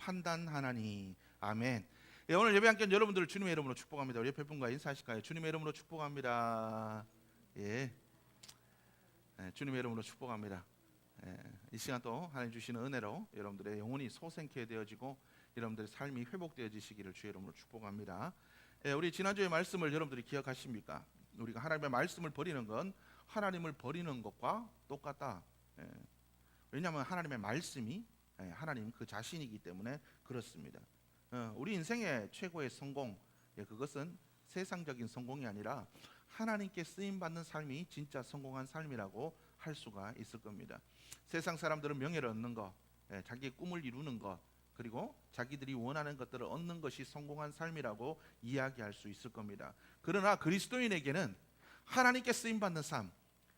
판단하나니. 아멘. 예, 오늘 예배 함께 여러분들을 주님의 이름으로 축복합니다. 우리 옆에 분과 인사하실까요? 주님의 이름으로 축복합니다. 예, 주님의 이름으로 축복합니다. 이 시간 또 하나님 주시는 은혜로 여러분들의 영혼이 소생케 되어지고 여러분들의 삶이 회복되어지시기를 주의 이름으로 축복합니다. 우리 지난주의 말씀을 여러분들이 기억하십니까? 우리가 하나님의 말씀을 버리는 건 하나님을 버리는 것과 똑같다. 왜냐하면 하나님의 말씀이 하나님 그 자신이기 때문에 그렇습니다. 우리 인생의 최고의 성공, 그것은 세상적인 성공이 아니라 하나님께 쓰임받는 삶이 진짜 성공한 삶이라고 할 수가 있을 겁니다. 세상 사람들은 명예를 얻는 것, 자기의 꿈을 이루는 것, 그리고 자기들이 원하는 것들을 얻는 것이 성공한 삶이라고 이야기할 수 있을 겁니다. 그러나 그리스도인에게는 하나님께 쓰임받는 삶,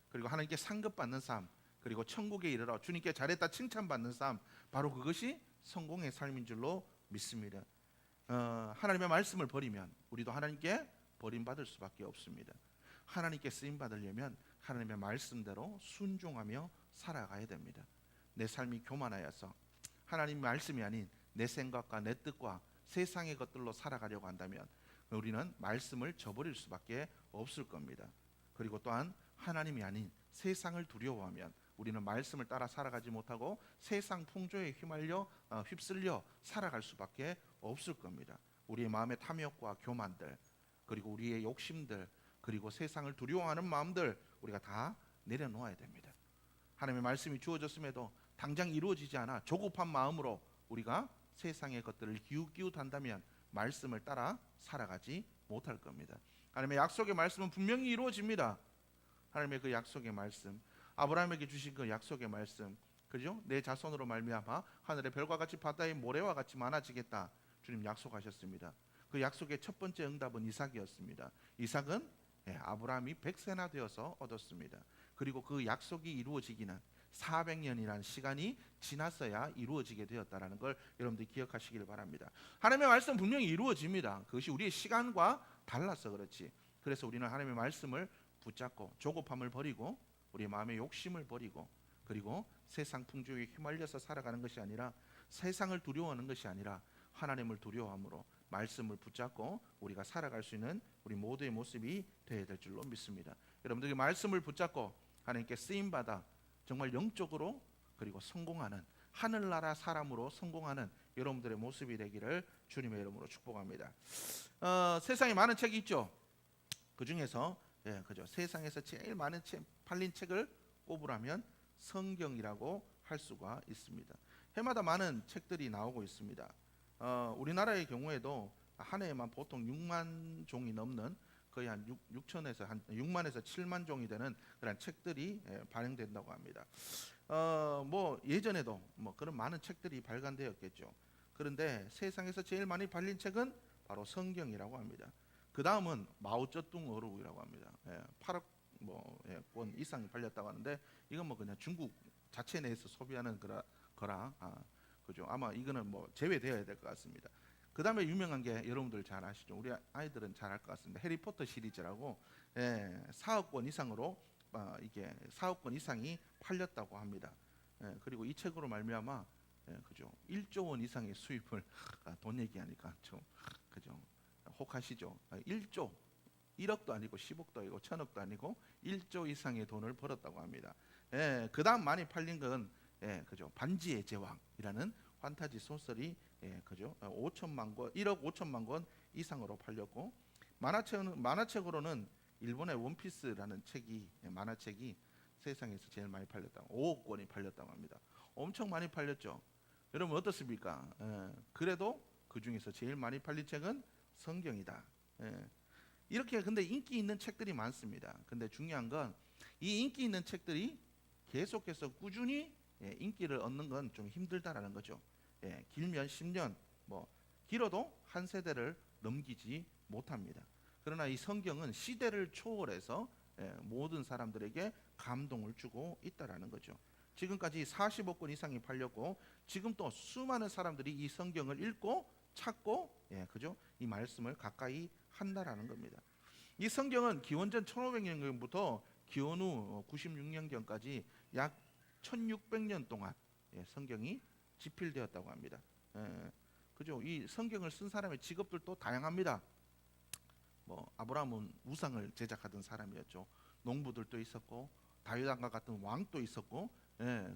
그리고 하나님께 상급받는 삶, 그리고 천국에 이르러 주님께 잘했다 칭찬받는 삶, 바로 그것이 성공의 삶인 줄로 믿습니다. 하나님의 말씀을 버리면 우리도 하나님께 버림받을 수밖에 없습니다. 하나님께 쓰임받으려면 하나님의 말씀대로 순종하며 살아가야 됩니다. 내 삶이 교만하여서 하나님의 말씀이 아닌 내 생각과 내 뜻과 세상의 것들로 살아가려고 한다면 우리는 말씀을 저버릴 수밖에 없을 겁니다. 그리고 또한 하나님이 아닌 세상을 두려워하면 우리는 말씀을 따라 살아가지 못하고 세상 풍조에 휩쓸려 살아갈 수밖에 없을 겁니다. 우리의 마음의 탐욕과 교만들, 그리고 우리의 욕심들, 그리고 세상을 두려워하는 마음들 우리가 다 내려놓아야 됩니다. 하나님의 말씀이 주어졌음에도 당장 이루어지지 않아 조급한 마음으로 우리가 세상의 것들을 기웃기웃한다면 말씀을 따라 살아가지 못할 겁니다. 하나님의 약속의 말씀은 분명히 이루어집니다. 하나님의 그 약속의 말씀, 아브라함에게 주신 그 약속의 말씀, 그죠? 내 자손으로 말미암아 하늘의 별과 같이 바다의 모래와 같이 많아지겠다. 주님 약속하셨습니다. 그 약속의 첫 번째 응답은 이삭이었습니다. 이삭은 아브라함이 100세나 되어서 얻었습니다. 그리고 그 약속이 이루어지기는 400년이라는 시간이 지났어야 이루어지게 되었다는 걸 여러분들이 기억하시길 바랍니다. 하나님의 말씀 분명히 이루어집니다. 그것이 우리의 시간과 달라서 그렇지. 그래서 우리는 하나님의 말씀을 붙잡고 조급함을 버리고 우리의 마음의 욕심을 버리고, 그리고 세상 풍조에 휘말려서 살아가는 것이 아니라, 세상을 두려워하는 것이 아니라 하나님을 두려워함으로 말씀을 붙잡고 우리가 살아갈 수 있는 우리 모두의 모습이 되어야 될 줄로 믿습니다. 여러분들이 말씀을 붙잡고 하나님께 쓰임받아 정말 영적으로 그리고 성공하는, 하늘나라 사람으로 성공하는 여러분들의 모습이 되기를 주님의 이름으로 축복합니다. 세상에 많은 책이 있죠. 그 중에서 그죠, 세상에서 제일 많은 팔린 책을 꼽으라면 성경이라고 할 수가 있습니다. 해마다 많은 책들이 나오고 있습니다. 우리나라의 경우에도 한 해에만 보통 6만 종이 넘는, 거의 한 6천에서 한 6만에서 7만 종이 되는 그런 책들이 발행된다고 합니다. 뭐 예전에도 뭐 그런 많은 책들이 발간되었겠죠. 그런데 세상에서 제일 많이 팔린 책은 바로 성경이라고 합니다. 그 다음은 마오쩌둥 어록이라고 합니다. 8억 권 이상이 팔렸다고 하는데, 이건 뭐 그냥 중국 자체 내에서 소비하는 거라 그죠. 아마 이거는 뭐 제외되어야 될 것 같습니다. 그 다음에 유명한 게 여러분들 잘 아시죠. 우리 아이들은 잘 알 것 같습니다. 해리포터 시리즈라고 4억 권 이상으로 이게 4억 권 이상이 팔렸다고 합니다. 그리고 이 책으로 말미암아 그죠, 1조 원 이상의 수입을 돈 얘기하니까 좀 그죠, 혹하시죠. 1조, 1억도 아니고 10억도 아니고 1000억도 아니고 1조 이상의 돈을 벌었다고 합니다. 그 다음 많이 팔린 건 그죠, 반지의 제왕이라는 판타지 소설이 그죠, 5천만 권, 1억 5천만 권 이상으로 팔렸고, 만화책으로는 일본의 원피스라는 책이, 만화책이 세상에서 제일 많이 팔렸다고, 5억 권이 팔렸다고 합니다. 엄청 많이 팔렸죠. 여러분 어떻습니까? 그래도 그 중에서 제일 많이 팔린 책은 성경이다. 이렇게 근데 인기 있는 책들이 많습니다. 근데 중요한 건 이 인기 있는 책들이 계속해서 꾸준히 인기를 얻는 건 좀 힘들다라는 거죠. 길면 10년, 뭐 길어도 한 세대를 넘기지 못합니다. 그러나 이 성경은 시대를 초월해서 모든 사람들에게 감동을 주고 있다라는 거죠. 지금까지 40억 권 이상이 팔렸고, 지금 또 수많은 사람들이 이 성경을 읽고 찾고 그죠, 이 말씀을 가까이 한다라는 겁니다. 이 성경은 기원전 1500년경부터 기원 후 96년경까지 약 1600년 동안 성경이 집필되었다고 합니다. 그죠? 이 성경을 쓴 사람의 직업들도 다양합니다. 뭐 아브라함은 우상을 제작하던 사람이었죠. 농부들도 있었고 다윗 왕과 같은 왕도 있었고,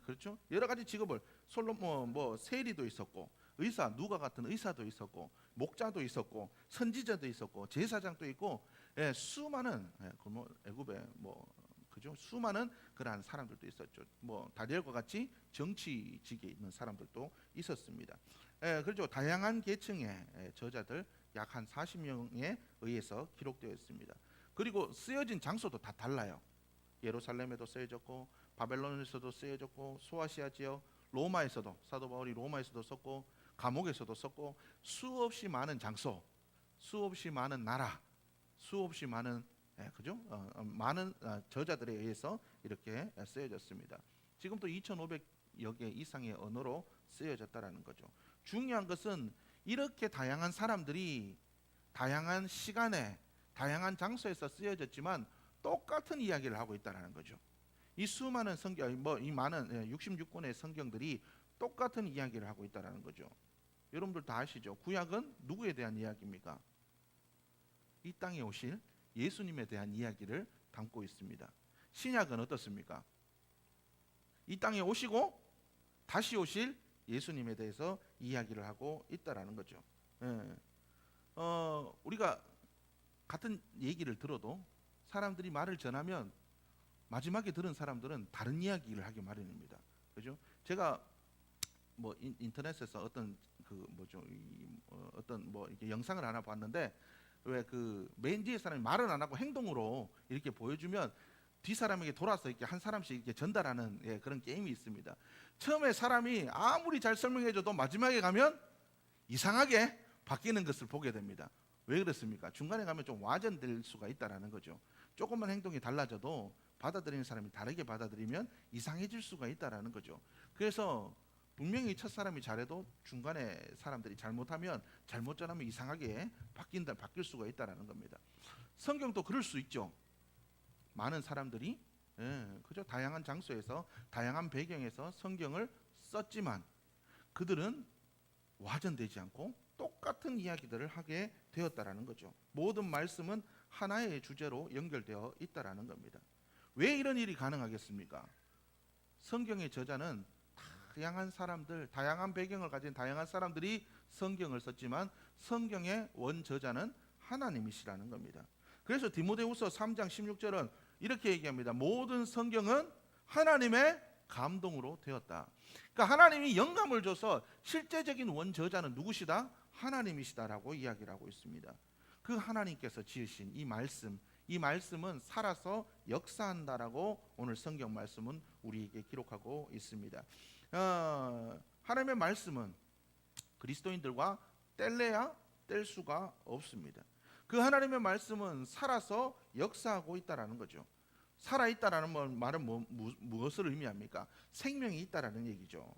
그렇죠? 여러 가지 직업을 솔로몬 뭐 세리도 있었고, 의사 누가 같은 의사도 있었고, 목자도 있었고, 선지자도 있었고, 제사장도 있고, 수많은 뭐 애굽에 뭐 그죠? 수많은 그러한 사람들도 있었죠. 뭐 다니엘과 같이 정치직에 있는 사람들도 있었습니다. 그렇죠. 다양한 계층의 저자들 약 한 40명에 의해서 기록되어 있습니다. 그리고 쓰여진 장소도 다 달라요. 예루살렘에도 쓰여졌고, 바벨론에서도 쓰여졌고, 소아시아 지역, 로마에서도 사도 바울이 로마에서도 썼고, 감옥에서도 썼고, 수없이 많은 장소, 수없이 많은 나라, 수없이 많은 그죠? 많은 저자들에 의해서 이렇게 쓰여졌습니다. 지금도 2,500여 개 이상의 언어로 쓰여졌다라는 거죠. 중요한 것은 이렇게 다양한 사람들이 다양한 시간에 다양한 장소에서 쓰여졌지만 똑같은 이야기를 하고 있다는 거죠. 이 수많은 성경, 이 많은 66권의 성경들이 똑같은 이야기를 하고 있다는 거죠. 여러분들 다 아시죠? 구약은 누구에 대한 이야기입니까? 이 땅에 오실 예수님에 대한 이야기를 담고 있습니다. 신약은 어떻습니까? 이 땅에 오시고 다시 오실 예수님에 대해서 이야기를 하고 있다라는 거죠. 우리가 같은 얘기를 들어도 사람들이 말을 전하면 마지막에 들은 사람들은 다른 이야기를 하기 마련입니다. 그죠? 제가 뭐 인터넷에서 어떤 그 뭐죠, 어떤 뭐 이렇게 영상을 하나 봤는데, 왜 그 맨 뒤에 사람이 말은 안 하고 행동으로 이렇게 보여주면 뒤 사람에게 돌아서 이렇게 한 사람씩 이렇게 전달하는 그런 게임이 있습니다. 처음에 사람이 아무리 잘 설명해줘도 마지막에 가면 이상하게 바뀌는 것을 보게 됩니다. 왜 그렇습니까? 중간에 가면 좀 와전될 수가 있다라는 거죠. 조금만 행동이 달라져도 받아들이는 사람이 다르게 받아들이면 이상해질 수가 있다라는 거죠. 그래서 분명히 첫 사람이 잘해도 중간에 사람들이 잘못하면 잘못 전하면 이상하게 바뀔 수가 있다라는 겁니다. 성경도 그럴 수 있죠. 많은 사람들이 그죠? 다양한 장소에서 다양한 배경에서 성경을 썼지만 그들은 와전되지 않고 똑같은 이야기들을 하게 되었다라는 거죠. 모든 말씀은 하나의 주제로 연결되어 있다라는 겁니다. 왜 이런 일이 가능하겠습니까? 성경의 저자는 다양한 사람들, 다양한 배경을 가진 다양한 사람들이 성경을 썼지만 성경의 원저자는 하나님이시라는 겁니다. 그래서 디모데후서 3장 16절은 이렇게 얘기합니다. 모든 성경은 하나님의 감동으로 되었다. 그러니까 하나님이 영감을 줘서 실제적인 원저자는 누구시다? 하나님이시다라고 이야기를 하고 있습니다. 그 하나님께서 지으신 이 말씀은 살아서 역사한다라고 오늘 성경 말씀은 우리에게 기록하고 있습니다. 하나님의 말씀은 그리스도인들과 뗄래야 뗄 수가 없습니다. 그 하나님의 말씀은 살아서 역사하고 있다라는 거죠. 살아있다라는 말은 무엇을 의미합니까? 생명이 있다라는 얘기죠.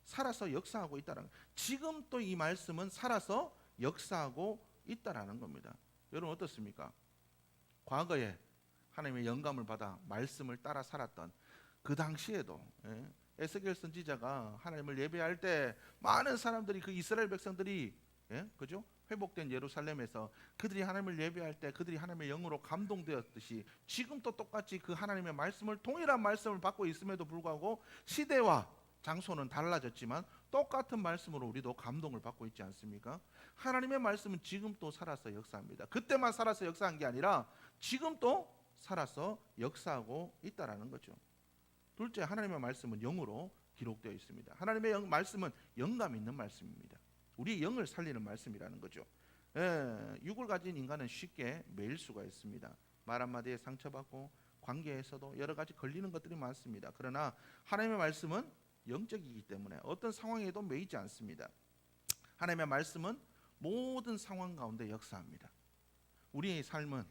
살아서 역사하고 있다라는, 지금 또 이 말씀은 살아서 역사하고 있다라는 겁니다. 여러분 어떻습니까? 과거에 하나님의 영감을 받아 말씀을 따라 살았던 그 당시에도 에스겔 선지자가 하나님을 예배할 때 많은 사람들이, 그 이스라엘 백성들이 그죠? 회복된 예루살렘에서 그들이 하나님을 예배할 때 그들이 하나님의 영으로 감동되었듯이 지금도 똑같이 그 하나님의 말씀을, 동일한 말씀을 받고 있음에도 불구하고 시대와 장소는 달라졌지만 똑같은 말씀으로 우리도 감동을 받고 있지 않습니까? 하나님의 말씀은 지금도 살아서 역사합니다. 그때만 살아서 역사한 게 아니라 지금도 살아서 역사하고 있다라는 거죠. 둘째, 하나님의 말씀은 영으로 기록되어 있습니다. 하나님의 말씀은 영감 있는 말씀입니다. 우리의 영을 살리는 말씀이라는 거죠. 육을 가진 인간은 쉽게 매일 수가 있습니다. 말 한마디에 상처받고 관계에서도 여러 가지 걸리는 것들이 많습니다. 그러나 하나님의 말씀은 영적이기 때문에 어떤 상황에도 매이지 않습니다. 하나님의 말씀은 모든 상황 가운데 역사합니다. 우리의 삶은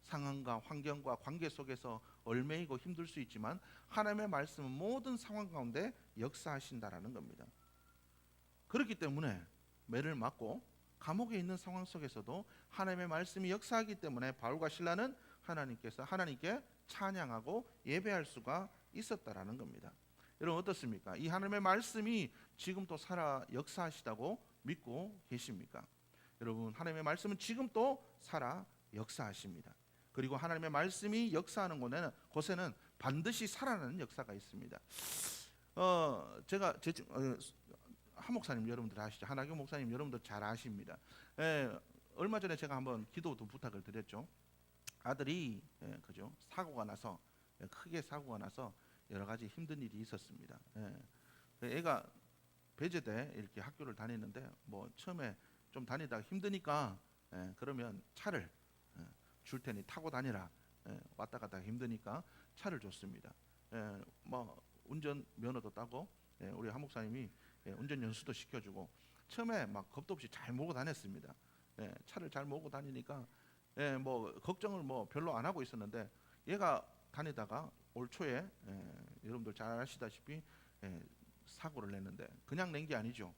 상황과 환경과 관계 속에서 얽매이고 힘들 수 있지만 하나님의 말씀은 모든 상황 가운데 역사하신다라는 겁니다. 그렇기 때문에 매를 맞고 감옥에 있는 상황 속에서도 하나님의 말씀이 역사하기 때문에 바울과 실라는 하나님께 찬양하고 예배할 수가 있었다라는 겁니다. 여러분 어떻습니까? 이 하나님의 말씀이 지금 또 살아 역사하시다고 믿고 계십니까? 여러분 하나님의 말씀은 지금 또 살아 역사하십니다. 그리고 하나님의 말씀이 역사하는 곳에는 반드시 살아나는 역사가 있습니다. 제가 한 목사님 여러분들 아시죠? 한학영 목사님 여러분들 잘 아십니다. 얼마 전에 제가 한번 기도도 부탁을 드렸죠. 아들이 그죠? 사고가 나서 크게 사고가 나서 여러 가지 힘든 일이 있었습니다. 애가 배제돼 이렇게 학교를 다니는데 뭐 처음에 좀 다니다가 힘드니까 그러면 차를 줄 테니 타고 다니라. 왔다 갔다 힘드니까 차를 줬습니다. 뭐 운전 면허도 따고 우리 한 목사님이 운전 연수도 시켜주고 처음에 막 겁도 없이 잘 몰고 다녔습니다. 차를 잘 몰고 다니니까 뭐 걱정을 뭐 별로 안 하고 있었는데 얘가 다니다가 올 초에 여러분들 잘 아시다시피 사고를 냈는데 그냥 낸 게 아니죠.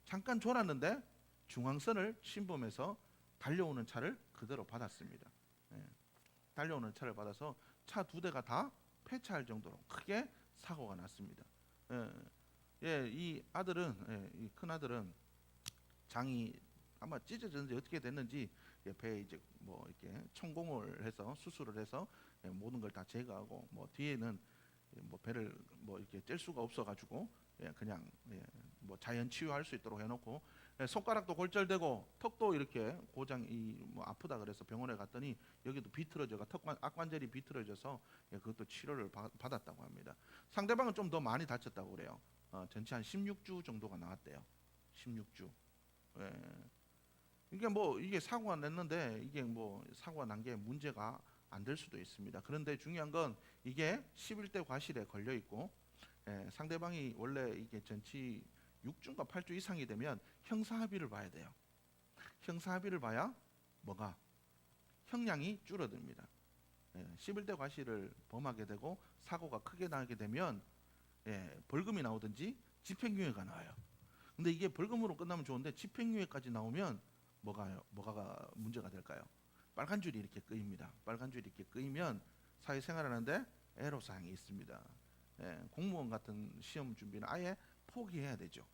잠깐 졸았는데 중앙선을 침범해서 달려오는 차를 그대로 받았습니다. 달려오는 차를 받아서 차 2대가 다 폐차할 정도로 크게 사고가 났습니다. 이 아들은 이 큰 아들은 장이 아마 찢어졌는지 어떻게 됐는지 배에 이제 뭐 이렇게 천공을 해서 수술을 해서 모든 걸 다 제거하고 뭐 뒤에는 뭐 배를 뭐 이렇게 뗄 수가 없어가지고 그냥 뭐 자연 치유할 수 있도록 해놓고 손가락도 골절되고 턱도 이렇게 고장이 뭐 아프다 그래서 병원에 갔더니 여기도 비틀어져가 악관절이 비틀어져서 그것도 치료를 받았다고 합니다. 상대방은 좀 더 많이 다쳤다고 그래요. 전체 한 16주 정도가 나왔대요. 16주. 이게 뭐 이게 사고가 났는데 이게 뭐 사고가 난 게 문제가 안 될 수도 있습니다. 그런데 중요한 건 이게 11대 과실에 걸려 있고 상대방이 원래 이게 전치 6주인가 8주 이상이 되면 형사합의를 봐야 돼요. 형사합의를 봐야 뭐가 형량이 줄어듭니다. 11대 과실을 범하게 되고 사고가 크게 나게 되면 벌금이 나오든지 집행유예가 나와요. 근데 이게 벌금으로 끝나면 좋은데 집행유예까지 나오면 뭐가 문제가 될까요? 빨간 줄이 이렇게 끄입니다. 빨간 줄이 이렇게 끄이면 사회생활하는데 애로사항이 있습니다. 공무원 같은 시험 준비는 아예 포기해야 되죠.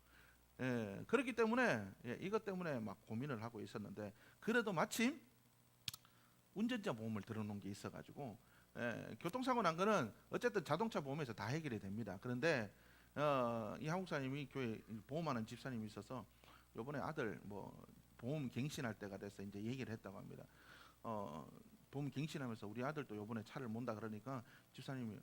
그렇기 때문에 이것 때문에 막 고민을 하고 있었는데 그래도 마침 운전자 보험을 들어놓은 게 있어가지고 교통사고 난 거는 어쨌든 자동차 보험에서 다 해결이 됩니다. 그런데 이 한국사님이 교회 보험하는 집사님이 있어서 요번에 아들 뭐 보험 갱신할 때가 돼서 이제 얘기를 했다고 합니다. 보험 갱신하면서 우리 아들도 요번에 차를 몬다 그러니까 집사님이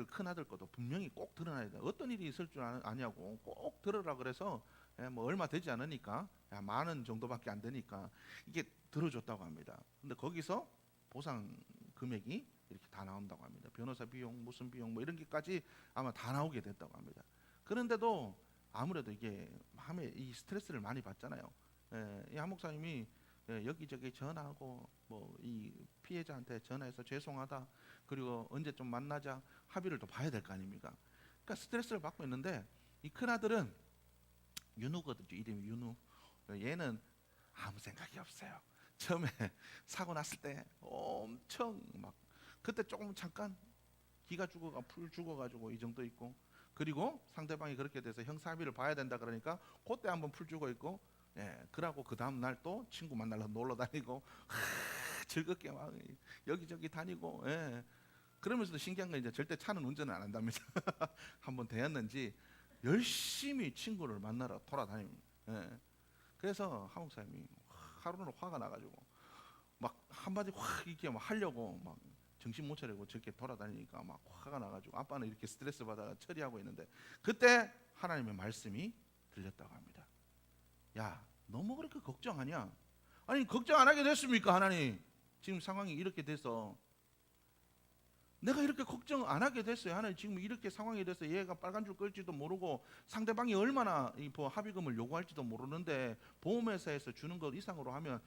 큰 아들 것도 분명히 꼭 들어놔야 돼. 어떤 일이 있을 줄 아냐고 꼭 들으라 그래서 뭐 얼마 되지 않으니까 10,000원 정도밖에 안 되니까 이게 들어줬다고 합니다. 근데 거기서 보상 금액이 이렇게 다 나온다고 합니다. 변호사 비용, 무슨 비용 뭐 이런 게까지 아마 다 나오게 됐다고 합니다. 그런데도 아무래도 이게 마음에 이 스트레스를 많이 받잖아요. 이 한 목사님이 여기저기 전화하고 뭐 이 피해자한테 전화해서 죄송하다 그리고 언제 좀 만나자 합의를 또 봐야 될 거 아닙니까? 그러니까 스트레스를 받고 있는데 이 큰아들은 윤우거든요. 이름이 윤우. 얘는 아무 생각이 없어요. 처음에 사고 났을 때 엄청 막 그때 조금 잠깐 기가 풀 죽어가지고 이 정도 있고 그리고 상대방이 그렇게 돼서 형사합의를 봐야 된다 그러니까 그때 한번 풀 죽어 있고 그러고 그 다음 날 또 친구 만나러 놀러 다니고 즐겁게 막 여기저기 다니고 그러면서도 신기한 건 이제 절대 차는 운전을 안 한답니다. 한번 되었는지 열심히 친구를 만나러 돌아다닙니다. 그래서 한국 사람이 하루는 화가 나가지고 막 한마디 확 이렇게 막 하려고 막 정신 못 차리고 저렇게 돌아다니니까 막 화가 나가지고 아빠는 이렇게 스트레스 받아 처리하고 있는데 그때 하나님의 말씀이 들렸다고 합니다. 야, 너무 그렇게 걱정하냐? 아니 걱정 안 하게 됐습니까 하나님? 지금 상황이 이렇게 돼서 내가 이렇게 걱정 안 하게 됐어요. 하나님 지금 이렇게 상황이 돼서 얘가 빨간 줄 끌지도 모르고 상대방이 얼마나 이 합의금을 요구할지도 모르는데 보험회사에서 주는 것 이상으로 하면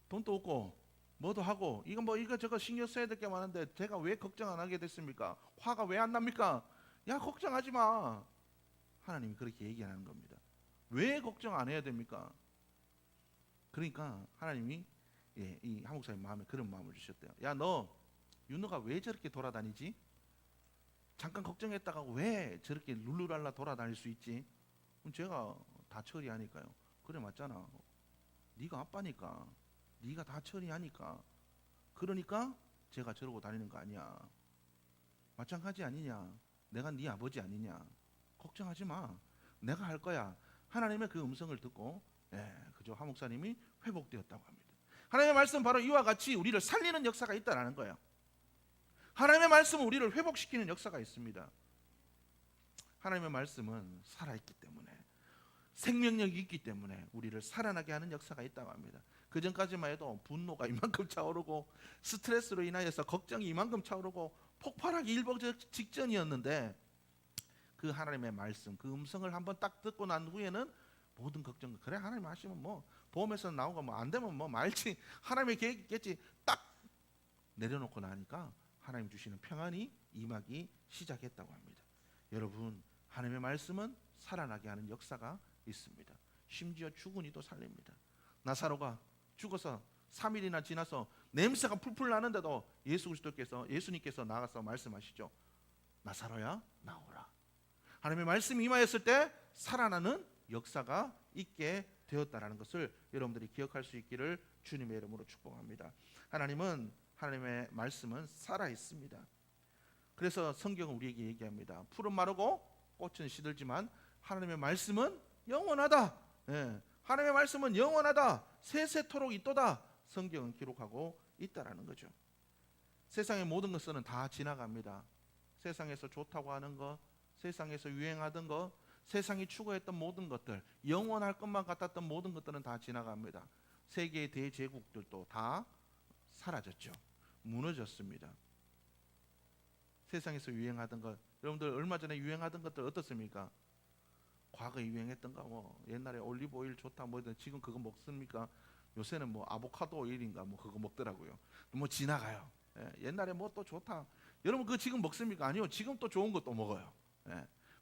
돈도 없고 뭐도 하고 이거 저거 신경 써야 될 게 많은데 제가 왜 걱정 안 하게 됐습니까? 화가 왜 안 납니까? 야 걱정하지 마. 하나님이 그렇게 얘기하는 겁니다. 왜 걱정 안 해야 됩니까? 그러니까 하나님이 이 한국사님 마음에 그런 마음을 주셨대요. 야 너 윤호가 왜 저렇게 돌아다니지? 잠깐 걱정했다가 왜 저렇게 룰루랄라 돌아다닐 수 있지? 그럼 제가 다 처리하니까요. 그래 맞잖아. 네가 아빠니까, 네가 다 처리하니까, 그러니까 제가 저러고 다니는 거 아니야. 마찬가지 아니냐? 내가 네 아버지 아니냐? 걱정하지 마. 내가 할 거야. 하나님의 그 음성을 듣고, 그죠? 하 목사님이 회복되었다고 합니다. 하나님의 말씀 바로 이와 같이 우리를 살리는 역사가 있다라는 거예요. 하나님의 말씀은 우리를 회복시키는 역사가 있습니다. 하나님의 말씀은 살아있기 때문에, 생명력이 있기 때문에 우리를 살아나게 하는 역사가 있다고 합니다. 그 전까지만 해도 분노가 이만큼 차오르고 스트레스로 인하여서 걱정이 이만큼 차오르고 폭발하기 일보 직전이었는데, 그 하나님의 말씀, 그 음성을 한번 딱 듣고 난 후에는 모든 걱정, 그래 하나님 하시면 뭐 보험에서 나오고 뭐 안 되면 뭐 말지, 하나님의 계획이 있겠지, 딱 내려놓고 나니까 하나님 주시는 평안이 임하기 시작했다고 합니다. 여러분, 하나님의 말씀은 살아나게 하는 역사가 있습니다. 심지어 죽은 이도 살립니다. 나사로가 죽어서 3일이나 지나서 냄새가 풀풀 나는데도 예수님께서 나가서 말씀하시죠. 나사로야 나오라. 하나님의 말씀이 임하였을 때 살아나는 역사가 있게 되었다라는 것을 여러분들이 기억할 수 있기를 주님의 이름으로 축복합니다. 하나님의 말씀은 살아 있습니다. 그래서 성경은 우리에게 얘기합니다. 풀은 마르고 꽃은 시들지만 하나님의 말씀은 영원하다. 하나님의 말씀은 영원하다. 세세토록 있도다. 성경은 기록하고 있다라는 거죠. 세상의 모든 것은 다 지나갑니다. 세상에서 좋다고 하는 것, 세상에서 유행하던 것, 세상이 추구했던 모든 것들, 영원할 것만 같았던 모든 것들은 다 지나갑니다. 세계의 대제국들도 다 사라졌죠. 무너졌습니다. 세상에서 유행하던 것, 여러분들 얼마 전에 유행하던 것들 어떻습니까? 과거에 유행했던가, 뭐 옛날에 올리브 오일 좋다 뭐 지금 그거 먹습니까? 요새는 뭐 아보카도 오일인가 뭐 그거 먹더라고요. 뭐 지나가요. 옛날에 뭐 또 좋다. 여러분 그거 지금 먹습니까? 아니요. 지금 또 좋은 것도 먹어요.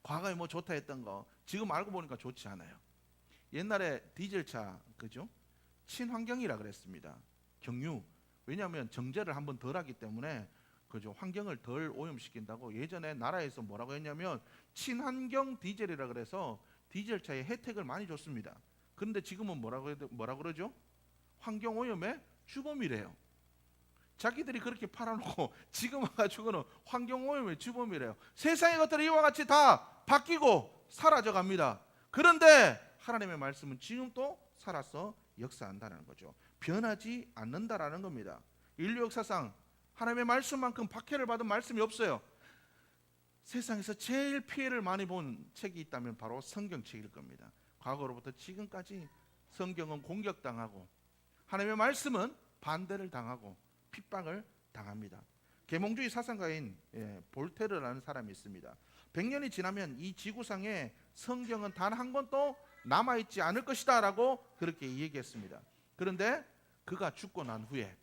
과거에 뭐 좋다 했던 거 지금 알고 보니까 좋지 않아요. 옛날에 디젤차, 그죠? 친환경이라 그랬습니다. 경유. 왜냐하면 정제를 한번 덜 하기 때문에, 그죠? 환경을 덜 오염시킨다고 예전에 나라에서 뭐라고 했냐면 친환경 디젤이라 그래서 디젤차에 혜택을 많이 줬습니다. 그런데 지금은 뭐라 그러죠? 환경 오염의 주범이래요. 자기들이 그렇게 팔아놓고 지금 와가지고는 환경 오염의 주범이래요. 세상의 것들이 이와 같이 다 바뀌고 사라져갑니다. 그런데 하나님의 말씀은 지금 또 살아서 역사한다는 거죠. 변하지 않는다라는 겁니다. 인류 역사상 하나님의 말씀만큼 박해를 받은 말씀이 없어요. 세상에서 제일 피해를 많이 본 책이 있다면 바로 성경책일 겁니다. 과거로부터 지금까지 성경은 공격당하고 하나님의 말씀은 반대를 당하고 핍박을 당합니다. 계몽주의 사상가인 볼테르라는 사람이 있습니다. 100년이 지나면 이 지구상에 성경은 단 한 권도 남아있지 않을 것이다 라고 그렇게 얘기했습니다. 그런데 그가 죽고 난 후에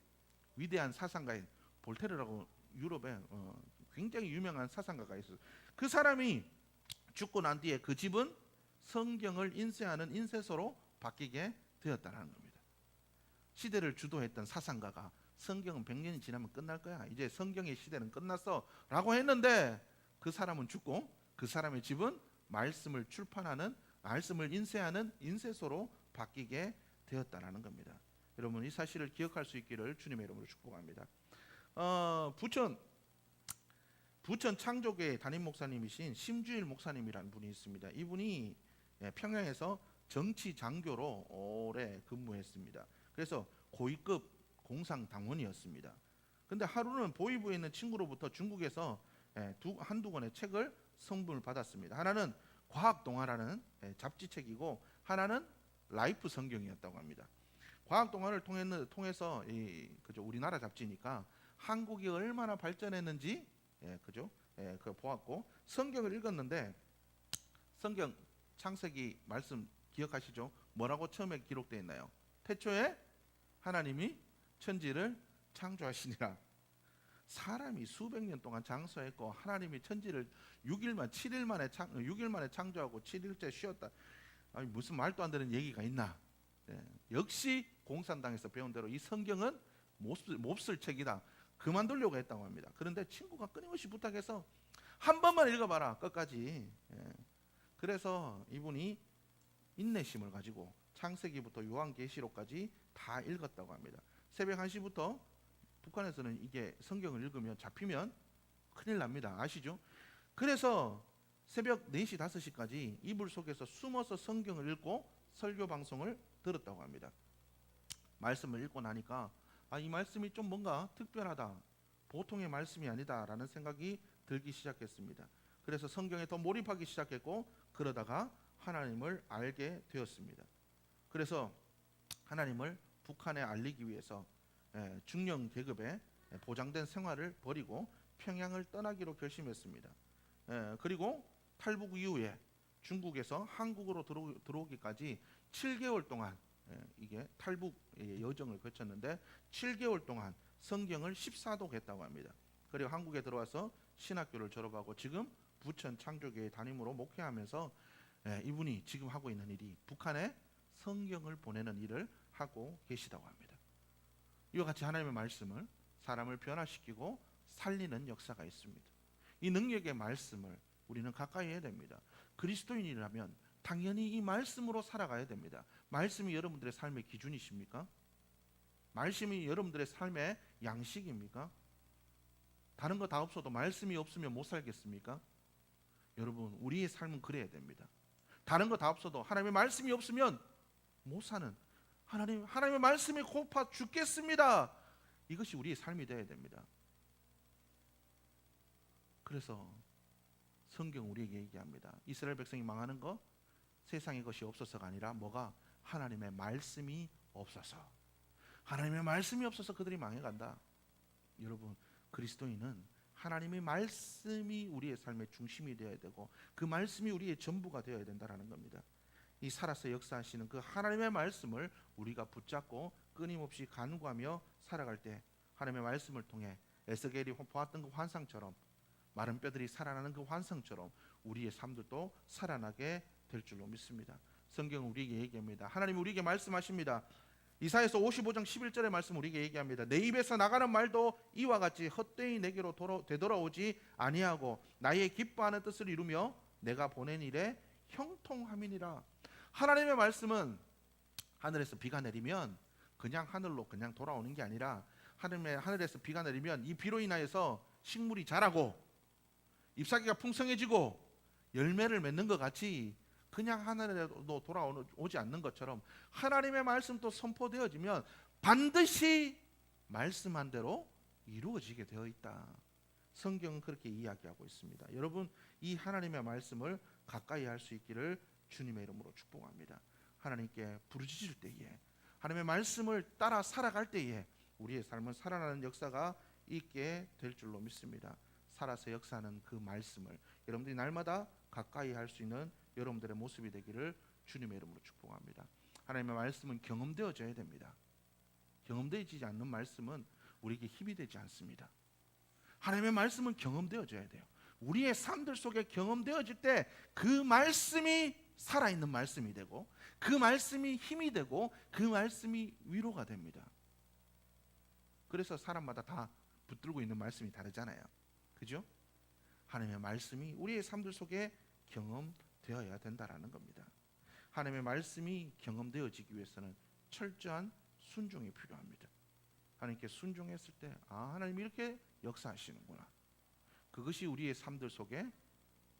위대한 사상가인 볼테르라고 유럽에 굉장히 유명한 사상가가 있어요. 그 사람이 죽고 난 뒤에 그 집은 성경을 인쇄하는 인쇄소로 바뀌게 되었다는 겁니다. 시대를 주도했던 사상가가 성경은 100년이 지나면 끝날 거야, 이제 성경의 시대는 끝났어 라고 했는데, 그 사람은 죽고 그 사람의 집은 말씀을 출판하는, 말씀을 인쇄하는 인쇄소로 바뀌게 되었다는 겁니다. 여러분 이 사실을 기억할 수 있기를 주님의 이름으로 축복합니다. 부천 창조교회 담임 목사님이신 심주일 목사님이라는 분이 있습니다. 이분이 평양에서 정치 장교로 오래 근무했습니다. 그래서 고위급 공상당원이었습니다. 근데 하루는 보이부에 있는 친구로부터 중국에서 한두 권의 책을 성분을 받았습니다. 하나는 과학동화라는 잡지책이고 하나는 라이프 성경이었다고 합니다. 과학동화를 통해서 그죠? 우리나라 잡지니까 한국이 얼마나 발전했는지 그죠? 그걸 보았고, 성경을 읽었는데 성경 창세기 말씀 기억하시죠? 뭐라고 처음에 기록되어 있나요? 태초에 하나님이 천지를 창조하시니라. 사람이 수백 년 동안 장수했고 하나님이 천지를 6일 만에 창조하고 7일째 쉬었다. 아니, 무슨 말도 안 되는 얘기가 있나? 역시 공산당에서 배운 대로 이 성경은 몹쓸 책이다. 그만두려고 했다고 합니다. 그런데 친구가 끊임없이 부탁해서 한 번만 읽어봐라 끝까지. 그래서 이분이 인내심을 가지고 창세기부터 요한계시록까지 다 읽었다고 합니다. 새벽 1시부터 북한에서는 이게 성경을 읽으면 잡히면 큰일 납니다. 아시죠? 그래서 새벽 4시 5시까지 이불 속에서 숨어서 성경을 읽고 설교 방송을 들었다고 합니다. 말씀을 읽고 나니까 이 말씀이 좀 뭔가 특별하다, 보통의 말씀이 아니다라는 생각이 들기 시작했습니다. 그래서 성경에 더 몰입하기 시작했고 그러다가 하나님을 알게 되었습니다. 그래서 하나님을 북한에 알리기 위해서 중령 계급에 보장된 생활을 버리고 평양을 떠나기로 결심했습니다. 그리고 탈북 이후에 중국에서 한국으로 들어오기까지 7개월 동안 이게 탈북의 여정을 거쳤는데 7개월 동안 성경을 14독했다고 합니다. 그리고 한국에 들어와서 신학교를 졸업하고 지금 부천 창조교회 담임으로 목회하면서 이분이 지금 하고 있는 일이 북한에 성경을 보내는 일을 하고 계시다고 합니다. 이와 같이 하나님의 말씀을 사람을 변화시키고 살리는 역사가 있습니다. 이 능력의 말씀을 우리는 가까이 해야 됩니다. 그리스도인이라면 당연히 이 말씀으로 살아가야 됩니다. 말씀이 여러분들의 삶의 기준이십니까? 말씀이 여러분들의 삶의 양식입니까? 다른 거 다 없어도 말씀이 없으면 못 살겠습니까? 여러분, 우리의 삶은 그래야 됩니다. 다른 거 다 없어도 하나님의 말씀이 없으면 못 사는, 하나님의 말씀이 고파 죽겠습니다, 이것이 우리의 삶이 되어야 됩니다. 그래서 성경 우리에게 얘기합니다. 이스라엘 백성이 망하는 거 세상의 것이 없어서가 아니라 뭐가? 하나님의 말씀이 없어서. 하나님의 말씀이 없어서 그들이 망해간다. 여러분, 그리스도인은 하나님의 말씀이 우리의 삶의 중심이 되어야 되고 그 말씀이 우리의 전부가 되어야 된다는 겁니다. 이 살아서 역사하시는 그 하나님의 말씀을 우리가 붙잡고 끊임없이 간구하며 살아갈 때 하나님의 말씀을 통해 에스겔이 보았던 그 환상처럼, 마른 뼈들이 살아나는 그 환상처럼 우리의 삶들도 살아나게 될 줄로 믿습니다. 성경은 우리에게 얘기합니다. 하나님 우리에게 말씀하십니다. 이사야서 55장 11절의 말씀 우리에게 얘기합니다. 내 입에서 나가는 말도 이와 같이 헛되이 내게로 되돌아오지 아니하고 나의 기뻐하는 뜻을 이루며 내가 보낸 일에 형통함이니라. 하나님의 말씀은 하늘에서 비가 내리면 그냥 하늘로 그냥 돌아오는 게 아니라 하늘에서 비가 내리면 이 비로 인하여서 식물이 자라고 잎사귀가 풍성해지고 열매를 맺는 것 같이 그냥 하늘에도 돌아오지 않는 것처럼 하나님의 말씀도 선포되어지면 반드시 말씀한 대로 이루어지게 되어 있다. 성경은 그렇게 이야기하고 있습니다. 여러분, 이 하나님의 말씀을 가까이 할 수 있기를 주님의 이름으로 축복합니다. 하나님께 부르짖을 때에, 하나님의 말씀을 따라 살아갈 때에 우리의 삶은 살아나는 역사가 있게 될 줄로 믿습니다. 살아서 역사하는 그 말씀을 여러분들이 날마다 가까이 할 수 있는 여러분들의 모습이 되기를 주님의 이름으로 축복합니다. 하나님의 말씀은 경험되어져야 됩니다. 경험되어지지 않는 말씀은 우리에게 힘이 되지 않습니다. 하나님의 말씀은 경험되어져야 돼요. 우리의 삶들 속에 경험되어질 때 그 말씀이 살아있는 말씀이 되고 그 말씀이 힘이 되고 그 말씀이 위로가 됩니다. 그래서 사람마다 다 붙들고 있는 말씀이 다르잖아요. 그죠? 하나님의 말씀이 우리의 삶들 속에 경험되어야 된다라는 겁니다. 하나님의 말씀이 경험되어지기 위해서는 철저한 순종이 필요합니다. 하나님께 순종했을 때 하나님이 이렇게 역사하시는구나. 그것이 우리의 삶들 속에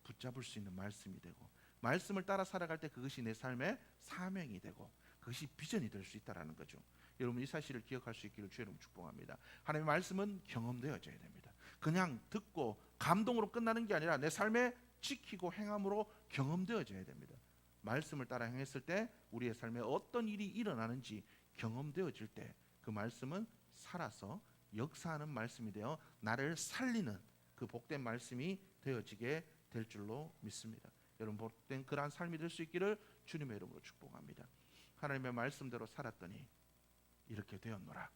붙잡을 수 있는 말씀이 되고 말씀을 따라 살아갈 때 그것이 내 삶의 사명이 되고 그것이 비전이 될 수 있다는 거죠. 여러분, 이 사실을 기억할 수 있기를 주의 이름으로 축복합니다. 하나님의 말씀은 경험되어져야 됩니다. 그냥 듣고 감동으로 끝나는 게 아니라 내 삶에 지키고 행함으로 경험되어져야 됩니다. 말씀을 따라 행했을 때 우리의 삶에 어떤 일이 일어나는지 경험되어질 때 그 말씀은 살아서 역사하는 말씀이 되어 나를 살리는 그 복된 말씀이 되어지게 될 줄로 믿습니다. 여러분, 복된 그러한 삶이 될 수 있기를 주님의 이름으로 축복합니다. 하나님의 말씀대로 살았더니 이렇게 되었노라.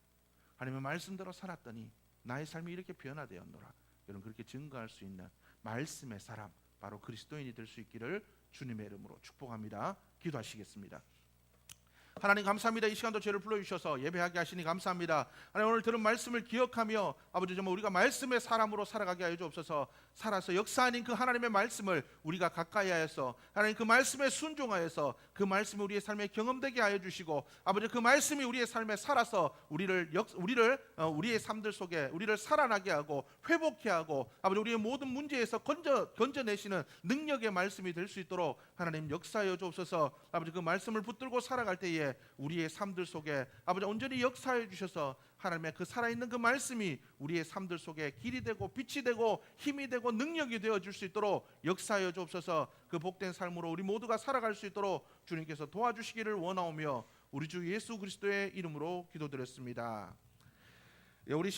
하나님의 말씀대로 살았더니 나의 삶이 이렇게 변화되었노라. 여러분, 그렇게 증거할 수 있는 말씀의 사람, 바로 그리스도인이 될 수 있기를 주님의 이름으로 축복합니다. 기도하시겠습니다. 하나님 감사합니다. 이 시간도 저를 불러주셔서 예배하게 하시니 감사합니다. 하나님 오늘 들은 말씀을 기억하며 아버지 정말 우리가 말씀의 사람으로 살아가게 하여 주옵소서. 살아서 역사하는 그 하나님의 말씀을 우리가 가까이 하여서 하나님 그 말씀에 순종하여서 그 말씀이 우리의 삶에 경험되게 하여 주시고 아버지 그 말씀이 우리의 삶에 살아서 우리의 삶들 속에 우리를 살아나게 하고 회복케 하고 아버지 우리의 모든 문제에서 건져내시는 능력의 말씀이 될 수 있도록 하나님 역사하여 주옵소서. 아버지 그 말씀을 붙들고 살아갈 때에 우리의 삶들 속에 아버지 온전히 역사해 주셔서 하나님의 그 살아있는 그 말씀이 우리의 삶들 속에 길이 되고 빛이 되고 힘이 되고 능력이 되어줄 수 있도록 역사하여 주옵소서. 그 복된 삶으로 우리 모두가 살아갈 수 있도록 주님께서 도와주시기를 원하오며 우리 주 예수 그리스도의 이름으로 기도드렸습니다. 우리 시간